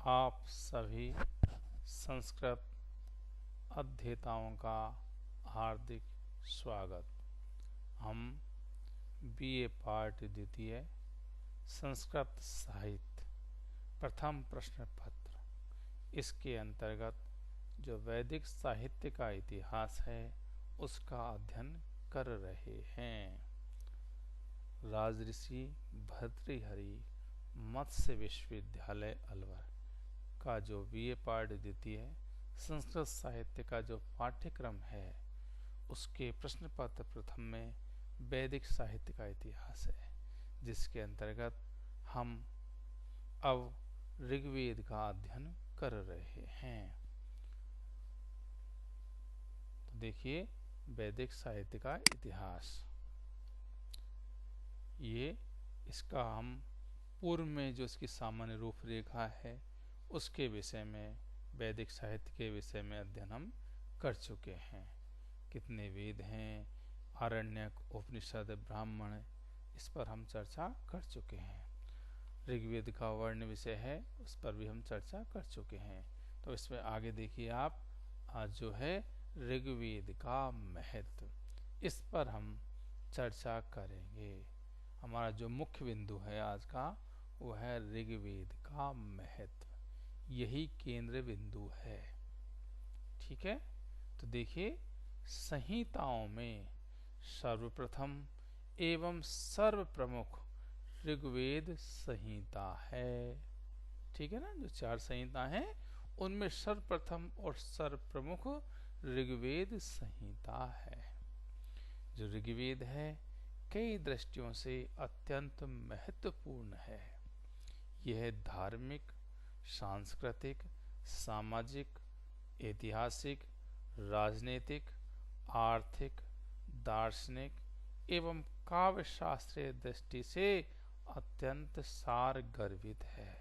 आप सभी संस्कृत अध्येताओं का हार्दिक स्वागत। हम बीए पार्ट द्वितीय संस्कृत साहित्य प्रथम प्रश्न पत्र, इसके अंतर्गत जो वैदिक साहित्य का इतिहास है उसका अध्ययन कर रहे हैं। राजऋषि भर्तृहरि मत्स्य विश्वविद्यालय अलवर का जो बीए पार्ट द्वितीय संस्कृत साहित्य का जो पाठ्यक्रम है उसके प्रश्न पत्र प्रथम में वैदिक साहित्य का इतिहास है, जिसके अंतर्गत हम अब ऋग्वेद का अध्ययन कर रहे हैं। तो देखिए, वैदिक साहित्य का इतिहास, ये इसका हम पूर्व में जो इसकी सामान्य रूपरेखा है उसके विषय में, वैदिक साहित्य के विषय में अध्ययन हम कर चुके हैं। कितने वेद हैं, आरण्यक, उपनिषद, ब्राह्मण, इस पर हम चर्चा कर चुके हैं। ऋग्वेद का वर्ण विषय है, उस पर भी हम चर्चा कर चुके हैं। तो इसमें आगे देखिए आप, आज जो है ऋग्वेद का महत्व, इस पर हम चर्चा करेंगे। हमारा जो मुख्य बिंदु है आज का वो है ऋग्वेद का महत्व, यही केंद्र बिंदु है। ठीक है, तो देखिए, संहिताओं में सर्वप्रथम एवं सर्व प्रमुख ऋग्वेद संहिता है। ठीक है ना, जो 4 संहिता हैं उनमें सर्वप्रथम और सर्व प्रमुख ऋग्वेद संहिता है। जो ऋग्वेद है कई दृष्टियों से अत्यंत महत्वपूर्ण है। यह धार्मिक, सांस्कृतिक, सामाजिक, ऐतिहासिक, राजनीतिक, आर्थिक, दार्शनिक एवं काव्य शास्त्रीय दृष्टि से अत्यंत सार गर्भित है।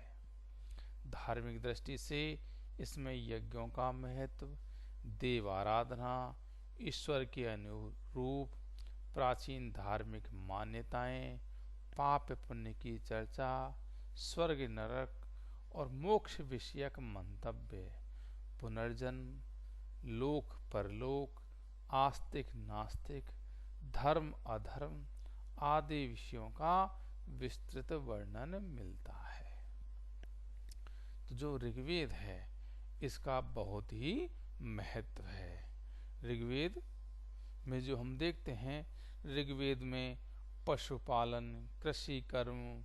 धार्मिक दृष्टि से इसमें यज्ञों का महत्व, देव आराधना, ईश्वर के अनुरूप प्राचीन धार्मिक मान्यताएं, पाप पुण्य की चर्चा, स्वर्ग नरक और मोक्ष विषयक मंतव्य, पुनर्जन्म, लोक परलोक, आस्तिक नास्तिक, धर्म अधर्म आदि विषयों का विस्तृत वर्णन मिलता है। तो जो ऋग्वेद है इसका बहुत ही महत्व है। ऋग्वेद में जो हम देखते हैं, ऋग्वेद में पशुपालन, कृषि कर्म,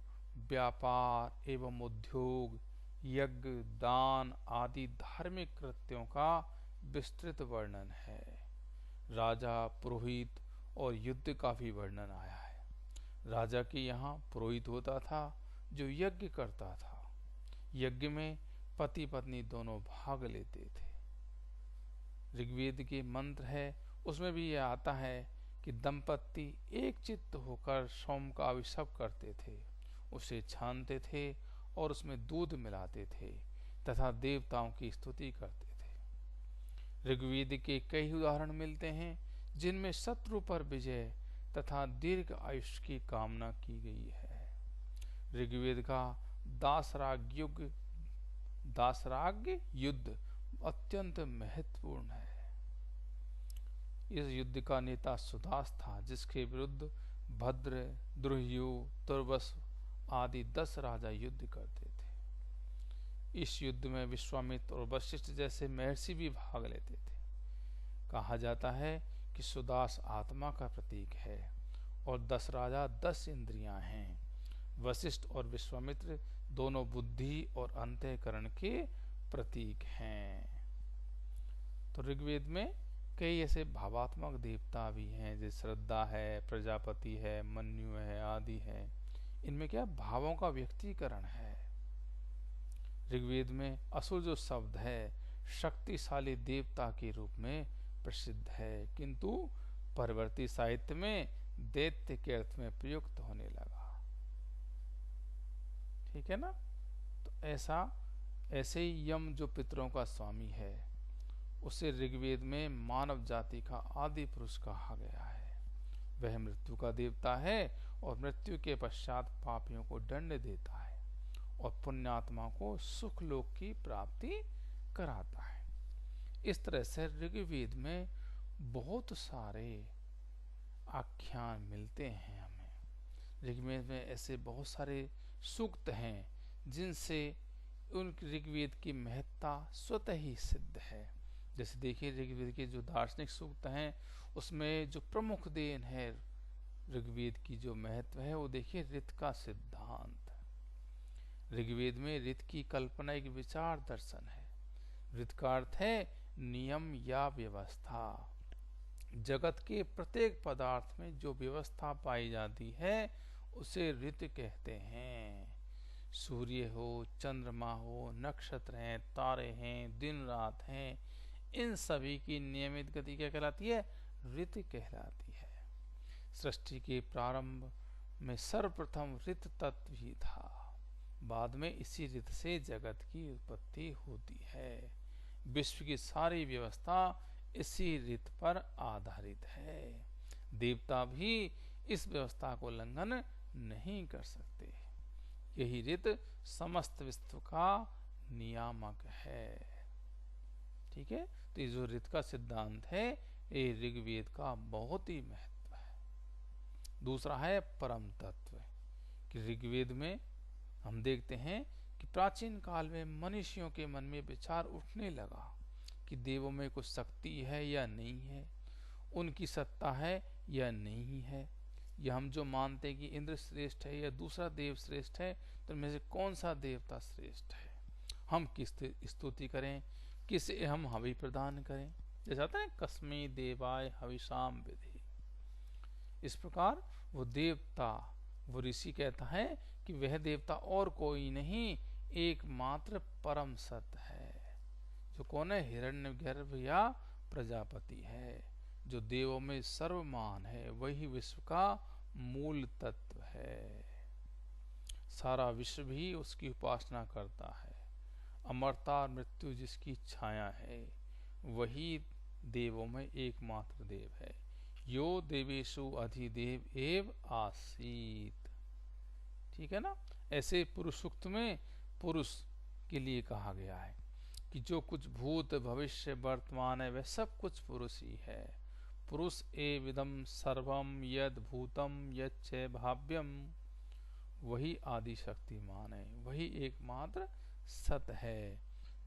व्यापार एवं उद्योग, यज्ञ, दान आदि धार्मिक कृत्यों का विस्तृत वर्णन है। राजा, पुरोहित और युद्ध का भी वर्णन आया है। राजा के यहाँ पुरोहित होता था जो यज्ञ करता था। यज्ञ में पति पत्नी दोनों भाग लेते थे। ऋग्वेद के मंत्र है उसमें भी यह आता है कि दंपत्ति एक चित्त होकर सोम का अभिषेक करते थे, उसे छानते थे और उसमें दूध मिलाते थे तथा देवताओं की स्तुति करते थे। ऋग्वेद के कई उदाहरण मिलते हैं जिनमें शत्रु पर विजय तथा दीर्घ आयुष की कामना की गई है। ऋग्वेद का दासराग युद्ध अत्यंत महत्वपूर्ण है। इस युद्ध का नेता सुदास था, जिसके विरुद्ध भद्र, द्रुह्यु, तुर्वस आदि 10 राजा युद्ध करते थे। इस युद्ध में विश्वामित्र और वशिष्ठ जैसे महर्षि भी भाग लेते थे। कहा जाता है कि सुदास आत्मा का प्रतीक है और 10 राजा 10 इंद्रियां हैं। वशिष्ठ और विश्वामित्र दोनों बुद्धि और अंतःकरण के प्रतीक हैं। तो ऋग्वेद में कई ऐसे भावात्मक देवता भी हैं, जैसे श्रद्धा है, प्रजापति है, मन्यु है आदि है। इनमें क्या भावों का व्यक्तीकरण है। ऋग्वेद में असुर जो शब्द है शक्तिशाली देवता के रूप में प्रसिद्ध है, किंतु परवर्ती साहित्य में दैत्य के अर्थ में प्रयुक्त होने लगा। ठीक है ना, तो ऐसे ही यम जो पितरों का स्वामी है उसे ऋग्वेद में मानव जाति का आदि पुरुष कहा गया है। वह मृत्यु का देवता है और मृत्यु के पश्चात पापियों को दंड देता है और पुण्यात्मा को सुख लोक की प्राप्ति कराता है। इस तरह से ऋग्वेद में बहुत सारे आख्यान मिलते हैं हमें। ऋग्वेद में ऐसे बहुत सारे सूक्त हैं जिनसे उन ऋग्वेद की महत्ता स्वतः ही सिद्ध है। जैसे देखिए ऋग्वेद के जो दार्शनिक सूक्त हैं उसमें जो प्रमुख देन है ऋग्वेद की जो महत्व है वो देखिए ऋत का सिद्धांत। ऋग्वेद में ऋत की कल्पना एक विचार दर्शन है। ऋत का अर्थ है नियम या व्यवस्था। जगत के प्रत्येक पदार्थ में जो व्यवस्था पाई जाती है उसे ऋत कहते हैं। सूर्य हो, चंद्रमा हो, नक्षत्र हैं, तारे हैं, दिन रात हैं, इन सभी की नियमित गति क्या कहलाती है? ऋत कहलाती है। सृष्टि के प्रारंभ में सर्वप्रथम ऋत तत्व ही था। बाद में इसी ऋत से जगत की उत्पत्ति होती है। विश्व की सारी व्यवस्था इसी ऋत पर आधारित है। देवता भी इस व्यवस्था को उल्लंघन नहीं कर सकते। यही ऋत समस्त विश्व का नियामक है। ठीक है, तो ये जो ऋत का सिद्धांत है ये ऋग्वेद का बहुत ही महत्व है। दूसरा है परम तत्व कि ऋग्वेद में हम देखते हैं कि प्राचीन काल में मनुष्यों के मन में विचार उठने लगा कि देवों में कुछ शक्ति है या नहीं है, उनकी सत्ता है या नहीं है, या हम जो मानते हैं कि इंद्र श्रेष्ठ है या दूसरा देव श्रेष्ठ है, तो इनमें से कौन सा देवता श्रेष्ठ है, हम किस स्तुति करें, किसे हम हवि प्रदान करें। जैसा आता है कस्मै देवाय हविषाम विधि, इस प्रकार वो देवता, वो ऋषि कहता है कि वह देवता और कोई नहीं एकमात्र परम सत्य है। जो कौन है? हिरण्यगर्भ या प्रजापति है। जो देवों में सर्वमान है, वही विश्व का मूल तत्व है। सारा विश्व भी उसकी उपासना करता है। अमरता और मृत्यु जिसकी छाया है, वही देवों में एकमात्र देव है। यो देवेशु अधिदेव एव आसीत। ठीक है ना। ऐसे पुरुष सूक्त में पुरुष के लिए कहा गया है कि जो कुछ भूत भविष्य वर्तमान है वह सब कुछ पुरुष ही है। पुरुष एविदम सर्वम यद भूतम यच्च भाव्यम, वही आदि शक्तिमान है, वही एकमात्र सत है,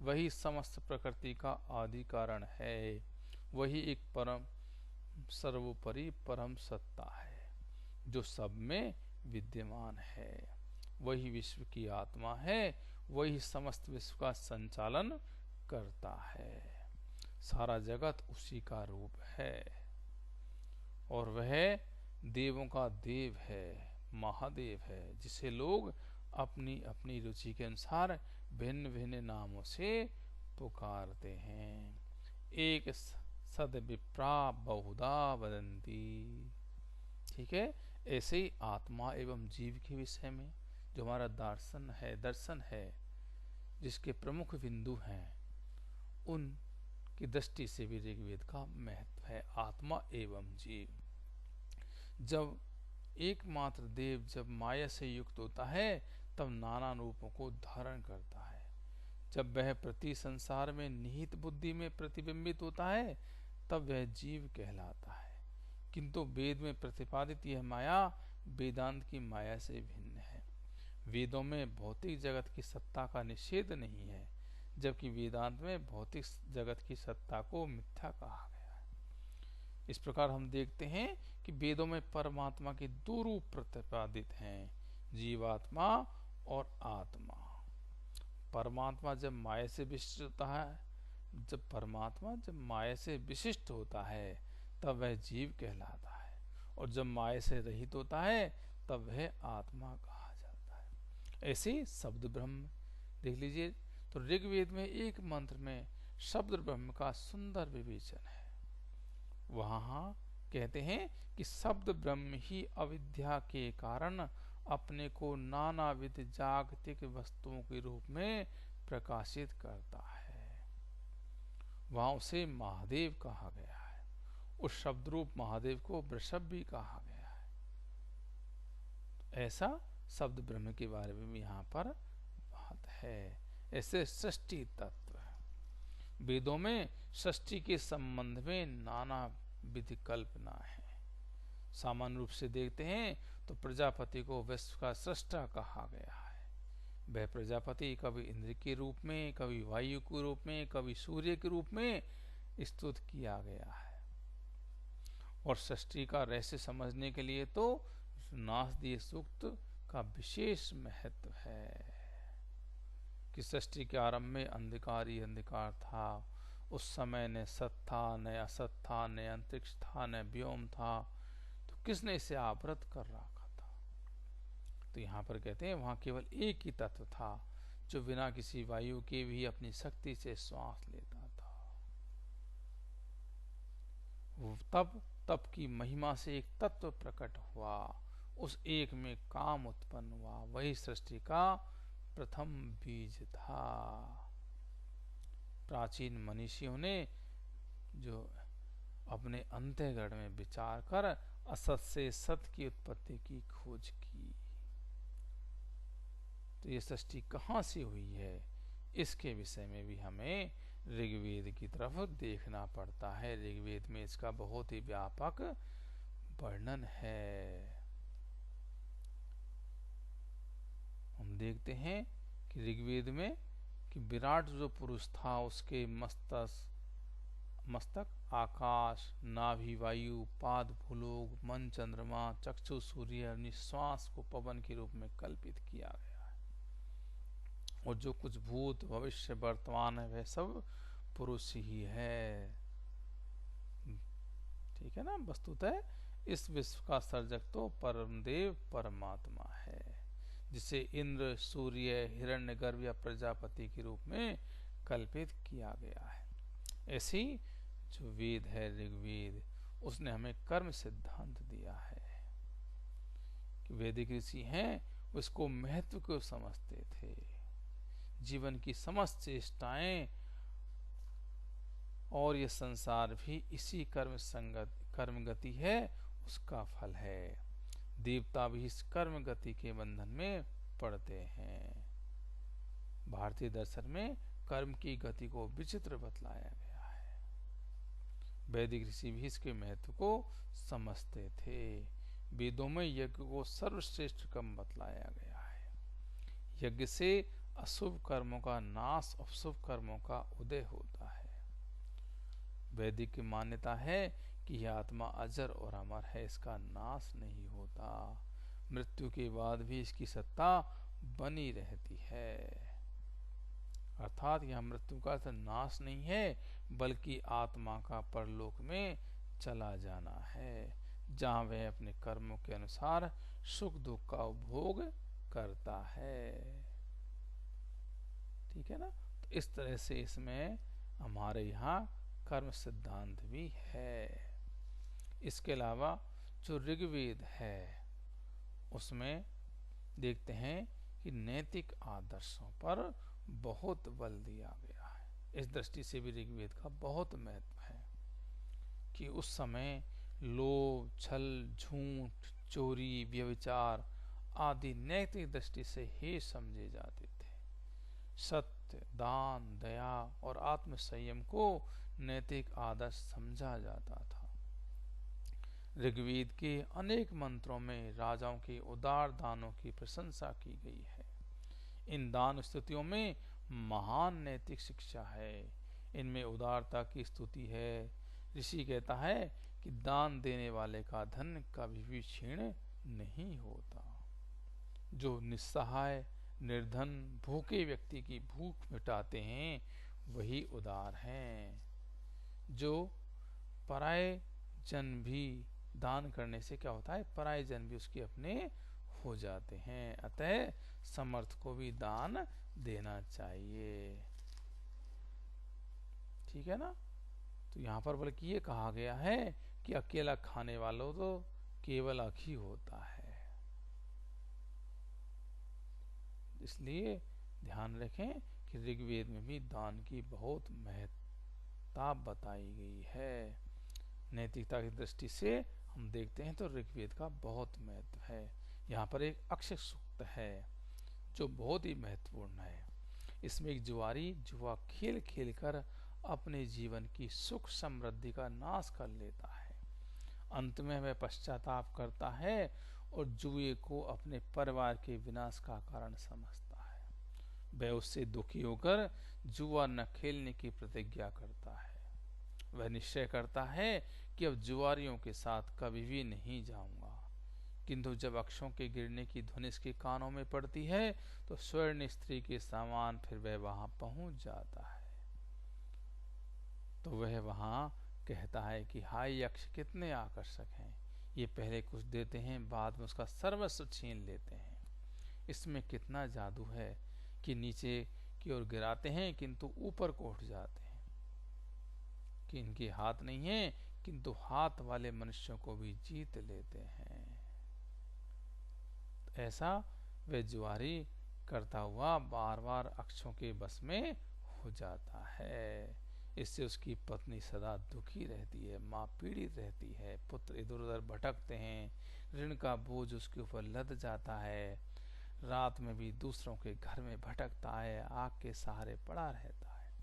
वही समस्त प्रकृति का आदि कारण है, वही एक परम सर्वोपरि परम सत्ता है जो सब में विद्यमान है। वही विश्व की आत्मा है, वही समस्त विश्व का संचालन करता है। सारा जगत उसी का रूप है और वह देवों का देव है, महादेव है, जिसे लोग अपनी अपनी रुचि के अनुसार भिन्न भिन्न नामों से पुकारते हैं। एक सद विप्रा बहुधा वदंती। ठीक है, ऐसे ही आत्मा एवं जीव के विषय में जो हमारा दर्शन है, जिसके प्रमुख बिंदु हैं, उन की दृष्टि से भी ऋग्वेद का महत्व है। आत्मा एवं जीव, जब एकमात्र देव जब माया से युक्त होता है तब नाना रूपों को धारण करता है। जब वह प्रति संसार में निहित बुद्धि में प्रतिबिंबित होता है तब वह जीव कहलाता है। किंतु वेद में प्रतिपादित यह माया वेदांत की माया से भिन्न है। वेदों में भौतिक जगत की सत्ता का निषेध नहीं है, जबकि वेदांत में भौतिक जगत की सत्ता को मिथ्या कहा गया है। इस प्रकार हम देखते हैं कि वेदों में परमात्मा के दो रूप प्रतिपादित हैं, जीवात्मा और आत्मा। परमात्मा जब माया से विशिष्ट होता है, जब माया से विशिष्ट होता है तब वह जीव कहलाता है, और जब माया से रहित होता है तब वह आत्मा कहा जाता है। ऐसे शब्द ब्रह्म देख लीजिए, तो ऋग्वेद में एक मंत्र में शब्द ब्रह्म का सुंदर विवेचन है। वहां कहते हैं कि शब्द ब्रह्म ही अविद्या के कारण अपने को नानाविध जागतिक वस्तुओं के रूप में प्रकाशित करता है। वहां उसे महादेव कहा गया है। उस शब्द रूप महादेव को वृषभ भी कहा गया है। ऐसा शब्द ब्रह्म के बारे में भी यहाँ पर है। ऐसे सृष्टि तत्व, वेदों में सृष्टि के संबंध में नाना विधि कल्पना है। सामान्य रूप से देखते हैं तो प्रजापति को विश्व का सृष्टा कहा गया है। वह प्रजापति कभी इंद्र के रूप में, कभी वायु के रूप में, कभी सूर्य के रूप में स्तुत किया गया है। और सृष्टि का रहस्य समझने के लिए तो नासदीय सूक्त का विशेष महत्व है कि सृष्टि के आरंभ में अंधकार ही अंधकार था। उस समय न सत था, न असत था, न अंतरिक्ष था, न व्योम था, तो किसने इसे आवृत कर रखा था? तो यहाँ पर कहते हैं वहां केवल एक ही तत्व था जो बिना किसी वायु के भी अपनी शक्ति से श्वास लेता था। वो तप की महिमा से एक तत्व प्रकट हुआ, उस एक में काम उत्पन्न हुआ, वही सृष्टि का प्रथम बीज था। प्राचीन मनीषियों ने जो अपने अंतःगढ़ में विचार कर असत से सत की उत्पत्ति की खोज की। तो ये सृष्टि कहाँ से हुई है, इसके विषय में भी हमें ऋग्वेद की तरफ देखना पड़ता है। ऋग्वेद में इसका बहुत ही व्यापक वर्णन है। हम देखते हैं कि ऋग्वेद में कि विराट जो पुरुष था उसके मस्तक आकाश, नाभि वायु, पाद भूलोक, मन चंद्रमा, चक्षु सूर्य, निश्वास को पवन के रूप में कल्पित किया गया है। और जो कुछ भूत भविष्य वर्तमान है वह सब पुरुष ही है। ठीक है ना। वस्तुतः इस विश्व का सर्जक तो परमदेव परमात्मा है, जिसे इंद्र, सूर्य, हिरण्यगर्भ या प्रजापति के रूप में कल्पित किया गया है। ऐसी जो वेद है ऋग्वेद, उसने हमें कर्म सिद्धांत दिया है कि वैदिक ऋषि हैं उसको महत्व को समझते थे। जीवन की समस्त चेष्टाएं और ये संसार भी इसी कर्म गति है, उसका फल है। देवता भी इस कर्म गति के बंधन में पड़ते हैं। भारतीय दर्शन में कर्म की गति को विचित्र बतलाया गया है। वैदिक ऋषि भी इसके महत्व को समझते थे। वेदों में यज्ञ को सर्वश्रेष्ठ कर्म बतलाया गया है। यज्ञ से अशुभ कर्मों का नाश और शुभ कर्मों का उदय होता है। वैदिक की मान्यता है कि यह आत्मा अजर और अमर है, इसका नाश नहीं होता। मृत्यु के बाद भी इसकी सत्ता बनी रहती है। अर्थात यह मृत्यु का नाश नहीं है, बल्कि आत्मा का परलोक में चला जाना है, जहाँ वह अपने कर्मों के अनुसार सुख दुख का उपभोग करता है। ठीक है ना। तो इस तरह से इसमें हमारे यहाँ कर्म सिद्धांत भी है। इसके अलावा जो ऋग्वेद है उसमें देखते हैं कि नैतिक आदर्शों पर बहुत बल दिया गया है। इस दृष्टि से भी ऋग्वेद का बहुत महत्व है कि उस समय लोभ, छल, झूठ, चोरी, व्यभिचार आदि नैतिक दृष्टि से ही समझे जाते थे। सत्य, दान, दया और आत्म संयम को नैतिक आदर्श समझा जाता था। ऋग्वेद के अनेक मंत्रों में राजाओं के उदार दानों की प्रशंसा की गई है। इन दान स्तुतियों में महान नैतिक शिक्षा है। इनमें उदारता की स्तुति है। ऋषि कहता है कि दान देने वाले का धन कभी भी क्षीण नहीं होता। जो निस्सहाय, निर्धन, भूखे व्यक्ति की भूख मिटाते हैं वही उदार हैं। जो पराये जन भी दान करने से क्या होता है, पराये जन भी उसके अपने हो जाते हैं। अतः समर्थ को भी दान देना चाहिए। ठीक है ना। तो यहाँ पर बल्कि ये कहा गया है कि अकेला खाने वालों तो केवल अख ही होता है। इसलिए ध्यान रखें कि ऋग्वेद में भी दान की बहुत महत्ता बताई गई है। नैतिकता की दृष्टि से हम देखते हैं तो ऋग्वेद का बहुत महत्व है। यहाँ पर एक अक्षय सूक्त है जो बहुत ही महत्वपूर्ण है। इसमें एक जुआरी जुआ खेल खेल कर अपने जीवन की सुख समृद्धि का नाश कर लेता है। अंत में वह पश्चाताप करता है और जुए को अपने परिवार के विनाश का कारण समझता है। वह उससे दुखी होकर जुआ न खेलने की प्रतिज्ञा करता है। वह निश्चय करता है कि अब जुआरियों के साथ कभी भी नहीं जाऊंगा। किंतु जब अक्षों के गिरने की ध्वनि उसके कानों में पड़ती है तो स्वर्ण स्त्री के समान फिर वह वहां पहुंच जाता है। तो वह वहां कहता है कि हाय यक्ष कितने आकर्षक हैं, ये पहले कुछ देते हैं, बाद में उसका सर्वस्व छीन लेते हैं। इसमें कितना जादू है कि नीचे की ओर गिराते हैं किंतु ऊपर को उठ जाते हैं, कि इनके हाथ नहीं है किंतु हाथ वाले मनुष्यों को भी जीत लेते हैं। ऐसा वह जुआरी करता हुआ बार बार अक्षों के बस में हो जाता है। इससे उसकी पत्नी सदा दुखी रहती है, माँ पीड़ित रहती है, पुत्र इधर उधर भटकते हैं, ऋण का बोझ उसके ऊपर लद जाता है, रात में भी दूसरों के घर में भटकता है, आग के सहारे पड़ा रहता है।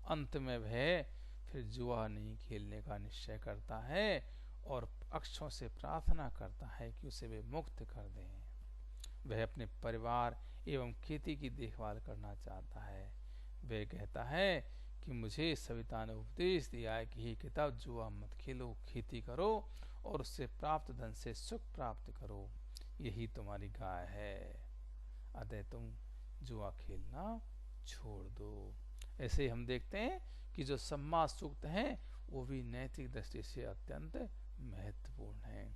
अंत में वह फिर जुआ नहीं खेलने का निश्चय करता है और अक्षों से प्रार्थना करता है कि उसे वे मुक्त कर दें। वह अपने परिवार एवं खेती की देखभाल करना चाहता है। वह कहता है कि मुझे सविता ने उपदेश दिया है कि हे किताब, जुआ मत खेलो, खेती करो और उससे प्राप्त धन से सुख प्राप्त करो, यही तुम्हारी गाय है, अतः तुम जुआ खेलना छोड़ दो। ऐसे हम देखते हैं कि जो सम्माद सूक्त हैं वो भी नैतिक दृष्टि से अत्यंत महत्वपूर्ण है।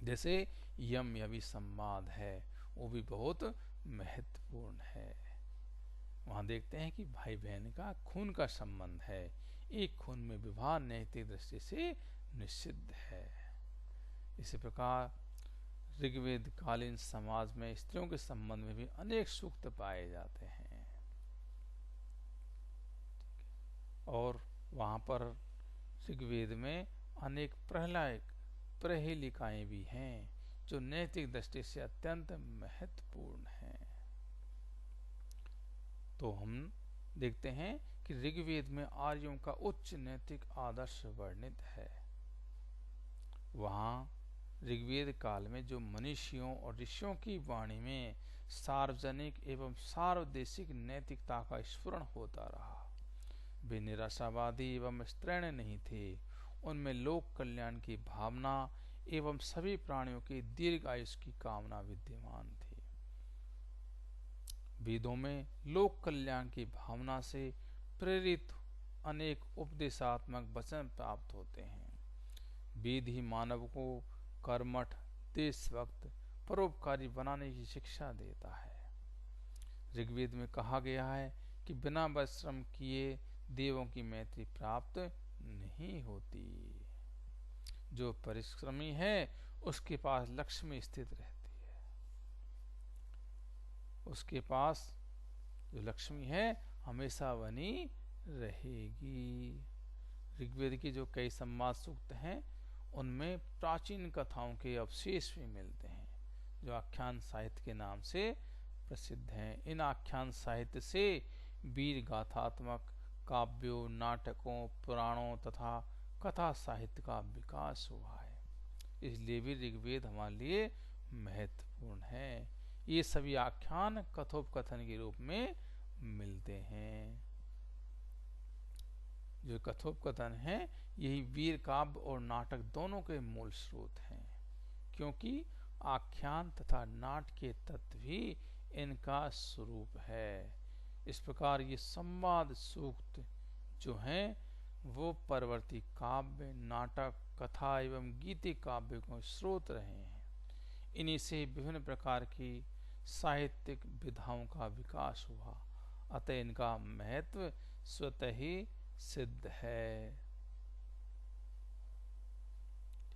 जैसे यम यवि सम्माद है वो भी बहुत महत्वपूर्ण है। वहां देखते हैं कि भाई बहन का खून का संबंध है, एक खून में विवाह नैतिक दृष्टि से निषिद्ध है। इसी प्रकार ऋग्वेद कालीन समाज में स्त्रियों के संबंध में भी अनेक सूक्त पाए जाते हैं और वहां पर ऋग्वेद में अनेक प्रहेलिकाएं भी हैं जो नैतिक दृष्टि से अत्यंत महत्वपूर्ण हैं। तो हम देखते हैं कि ऋग्वेद में आर्यों का उच्च नैतिक आदर्श वर्णित है। वहां ऋग्वेद काल में जो मनीषियों और ऋषियों की वाणी में सार्वजनिक एवं सार्वदेशिक नैतिकता का स्फुरण होता रहा। वे निराशावादी एवं स्त्रैण नहीं थे, उनमें लोक कल्याण की भावना एवं सभी प्राणियों की दीर्घ आयुष की कामना विद्यमान थी। वेदों में लोक कल्याण की भावना से प्रेरित अनेक उपदेशात्मक वचन प्राप्त होते हैं। वेद ही मानव को कर्मठ, देशभक्त, परोपकारी बनाने की शिक्षा देता है। ऋग्वेद में कहा गया है कि बिना परिश्रम किए देवों की मैत्री प्राप्त नहीं होती। जो परिश्रमी है उसके पास लक्ष्मी स्थित रहती है, उसके पास जो लक्ष्मी है हमेशा बनी रहेगी। ऋग्वेद की जो कई संवाद सूक्त हैं उनमें प्राचीन कथाओं के अवशेष भी मिलते हैं जो आख्यान साहित्य के नाम से प्रसिद्ध हैं। इन आख्यान साहित्य से वीर गाथात्मक काव्यों, नाटकों, पुराणों तथा कथा साहित्य का विकास हुआ है। इसलिए भी ऋग्वेद हमारे लिए महत्वपूर्ण है। ये सभी आख्यान कथोपकथन के रूप में मिलते हैं। जो कथोपकथन है यही वीर काव्य और नाटक दोनों के मूल स्रोत हैं, क्योंकि आख्यान तथा नाट्य के तत्व ही इनका स्वरूप है। इस प्रकार ये संवाद सूक्त जो हैं वो परवर्ती काव्य, नाटक, कथा एवं गीति काव्य को स्रोत रहे हैं। इन्हीं से विभिन्न प्रकार की साहित्यिक विधाओं का विकास हुआ, अतः इनका महत्व स्वतः ही सिद्ध है।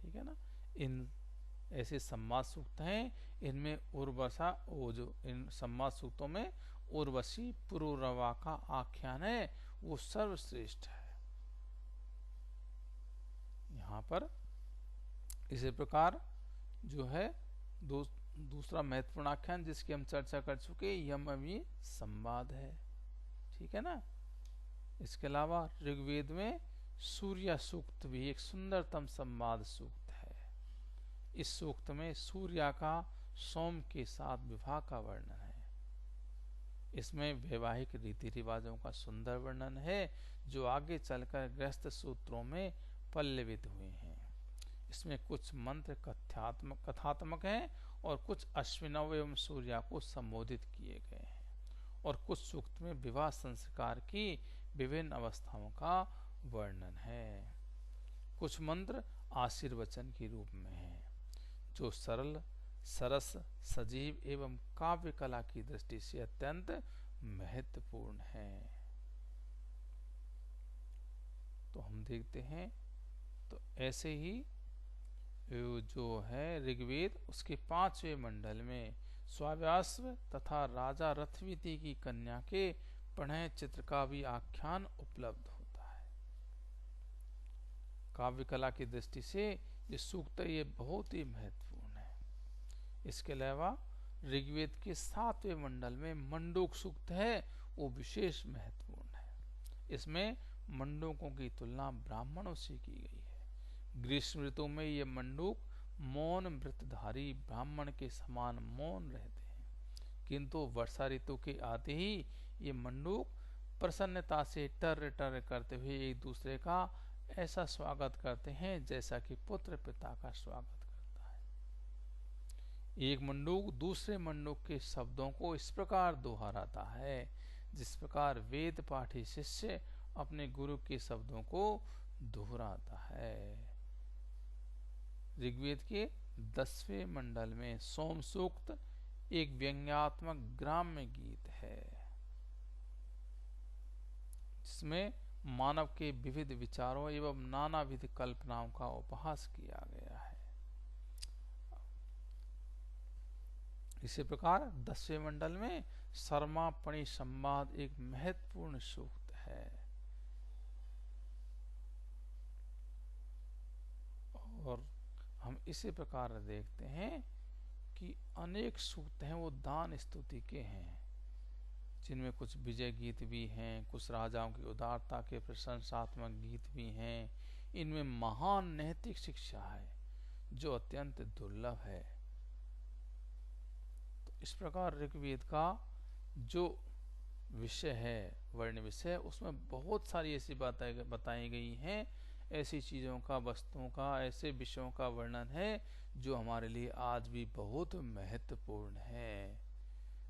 ठीक है ना। इन ऐसे संवाद सूक्त हैं, इनमें उर्वशा जो इन संवाद सूक्तों में उर्वशी पुरुरवा का आख्यान है वो सर्वश्रेष्ठ है। यहाँ पर इसी प्रकार जो है दूसरा महत्वपूर्ण आख्यान जिसकी हम चर्चा कर चुके यम अमी संवाद है, ठीक है ना। इसके अलावा ऋग्वेद में सूर्य सूक्त भी एक सुंदरतम संवाद सूक्त है। इस सूक्त में सूर्य का सोम के साथ विवाह का वर्णन है। इसमें वैवाहिक रीति रिवाजों का सुंदर वर्णन है जो आगे चलकर गृहस्थ सूत्रों में पल्लवित हुए हैं। इसमें कुछ मंत्र कथात्मक हैं और कुछ अश्विनव एवं सूर्य को संबोधित किए गए हैं, और कुछ सूक्त में विवाह संस्कार की विभिन्न अवस्थाओं का वर्णन है। कुछ मंत्र आशीर्वचन के रूप में हैं जो सरल, सरस, सजीव एवं काव्य कला की दृष्टि से अत्यंत महत्वपूर्ण है। तो हम देखते हैं, तो ऐसे ही जो है ऋग्वेद उसके 5वें मंडल में स्वाव्यास्व तथा राजा रथवीति की कन्या के प्रणय चित्र का भी आख्यान उपलब्ध होता है। काव्य कला की दृष्टि से ये सूक्त ये बहुत ही महत्वपूर्ण है। इसके अलावा ऋग्वेद के 7वें मंडल में मंडूक सूक्त है, वो विशेष महत्वपूर्ण है। इसमें मंडूकों की तुलना ब्राह्मणों से की गई है। ग्रीष्म ऋतु में ये मंडूक मौन व्रतधारी ब्राह्मण के समान मौन रहते हैं, किंतु वर्षा ऋतु के आते ही ये मंडूक प्रसन्नता से टर टर करते हुए एक दूसरे का ऐसा स्वागत करते हैं जैसा कि पुत्र पिता का स्वागत करता है। एक मंडूक दूसरे मंडूक के शब्दों को इस प्रकार दोहराता है जिस प्रकार वेद पाठी शिष्य अपने गुरु के शब्दों को दोहराता है। ऋग्वेद के 10वें मंडल में सोम सूक्त एक व्यंग्यात्मक ग्राम्य गीत है जिसमें मानव के विविध विचारों एवं नानाविध कल्पनाओं का उपहास किया गया है। इसी प्रकार 10वें मंडल में शर्मापणि संवाद एक महत्वपूर्ण सूक्त है। और हम इसी प्रकार देखते हैं कि अनेक सूक्त हैं वो दान स्तुति के हैं, जिनमें कुछ विजय गीत भी हैं, कुछ राजाओं की उदारता के प्रशंसात्मक गीत भी हैं। इनमें महान नैतिक शिक्षा है जो अत्यंत दुर्लभ है। तो इस प्रकार ऋग्वेद का जो विषय है, वर्ण विषय, उसमें बहुत सारी ऐसी बातें बताई गई हैं, ऐसी चीज़ों का, वस्तुओं का, ऐसे विषयों का वर्णन है जो हमारे लिए आज भी बहुत महत्वपूर्ण है।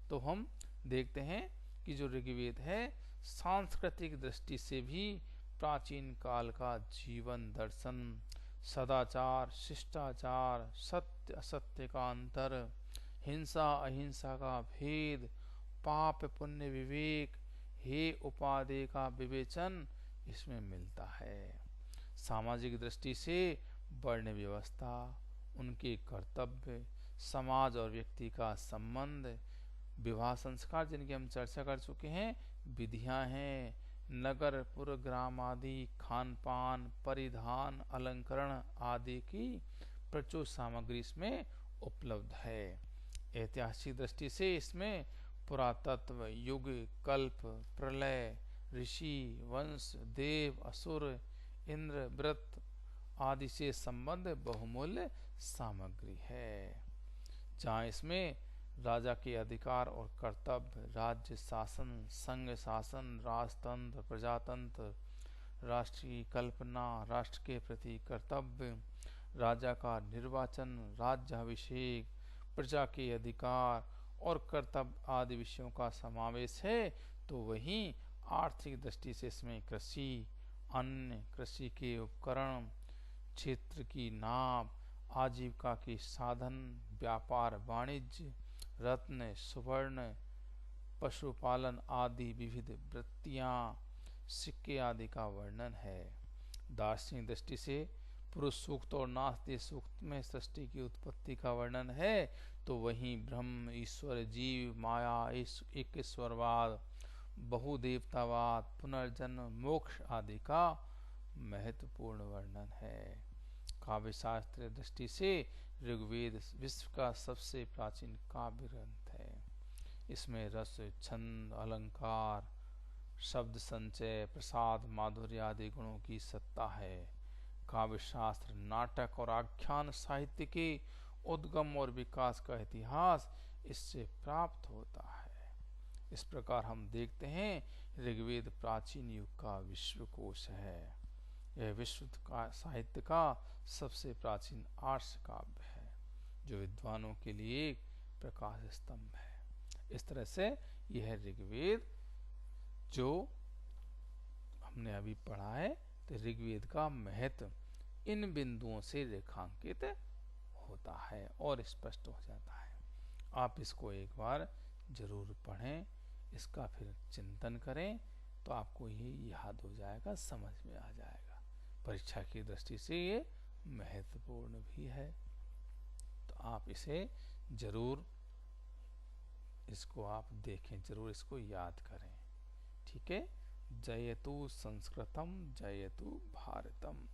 तो हम देखते हैं कि जो ऋग्वेद है सांस्कृतिक दृष्टि से भी प्राचीन काल का जीवन दर्शन, सदाचार, शिष्टाचार, सत्य असत्य का अंतर, हिंसा अहिंसा का भेद, पाप पुण्य विवेक, हे उपादेय का विवेचन इसमें मिलता है। सामाजिक दृष्टि से वर्ण व्यवस्था, उनके कर्तव्य, समाज और व्यक्ति का संबंध, विवाह संस्कार जिनकी हम चर्चा कर चुके हैं, विधियां हैं, नगर पुर ग्राम आदि, खान पान, परिधान, अलंकरण आदि की प्रचुर सामग्री इसमें उपलब्ध है। ऐतिहासिक दृष्टि से इसमें पुरातत्व, युग, कल्प, प्रलय, ऋषि, वंश, देव, असुर, इंद्र, व्रत आदि से संबंध बहुमूल्य सामग्री है। जहाँ इसमें राजा के अधिकार और कर्तव्य, राज्य शासन, संघ शासन, राजतंत्र, प्रजातंत्र, राष्ट्रीय कल्पना, राष्ट्र के प्रति कर्तव्य, राजा का निर्वाचन, राज्याभिषेक, प्रजा के अधिकार और कर्तव्य आदि विषयों का समावेश है, तो वहीं आर्थिक दृष्टि से इसमें कृषि, अन्न, कृषि के उपकरण, क्षेत्र की नाप, आजीविका के साधन, व्यापार वाणिज्य, रत्न, सुवर्ण, पशुपालन आदि विविध वृत्तियां, सिक्के आदि का वर्णन है। दार्शनिक दृष्टि से पुरुष सूक्त और नास्तिक सूक्त में सृष्टि की उत्पत्ति का वर्णन है, तो वहीं ब्रह्म, ईश्वर, जीव, माया, एक ईश्वरवाद, बहुदेवतावाद, पुनर्जन्म, मोक्ष आदि का महत्वपूर्ण वर्णन है। काव्य शास्त्र दृष्टि से ऋग्वेद विश्व का सबसे प्राचीन काव्य ग्रंथ है। इसमें रस, छंद, अलंकार, शब्द संचय, प्रसाद, माधुर्य आदि गुणों की सत्ता है। काव्य शास्त्र, नाटक और आख्यान साहित्य के उद्गम और विकास का इतिहास इससे प्राप्त होता है। इस प्रकार हम देखते हैं ऋग्वेद प्राचीन युग का विश्वकोश है। यह विश्व का साहित्य का सबसे प्राचीन आर्ष काव्य है, जो विद्वानों के लिए एक प्रकाश स्तंभ है। इस तरह से यह ऋग्वेद जो हमने अभी पढ़ा है, तो ऋग्वेद का महत्व इन बिंदुओं से रेखांकित होता है और स्पष्ट हो जाता है। आप इसको एक बार जरूर पढ़ें, इसका फिर चिंतन करें, तो आपको ये याद हो जाएगा, समझ में आ जाएगा। परीक्षा की दृष्टि से ये महत्वपूर्ण भी है, तो आप इसे जरूर, इसको आप देखें, जरूर इसको याद करें। ठीक है। जयतु संस्कृतम, जयतु भारतम।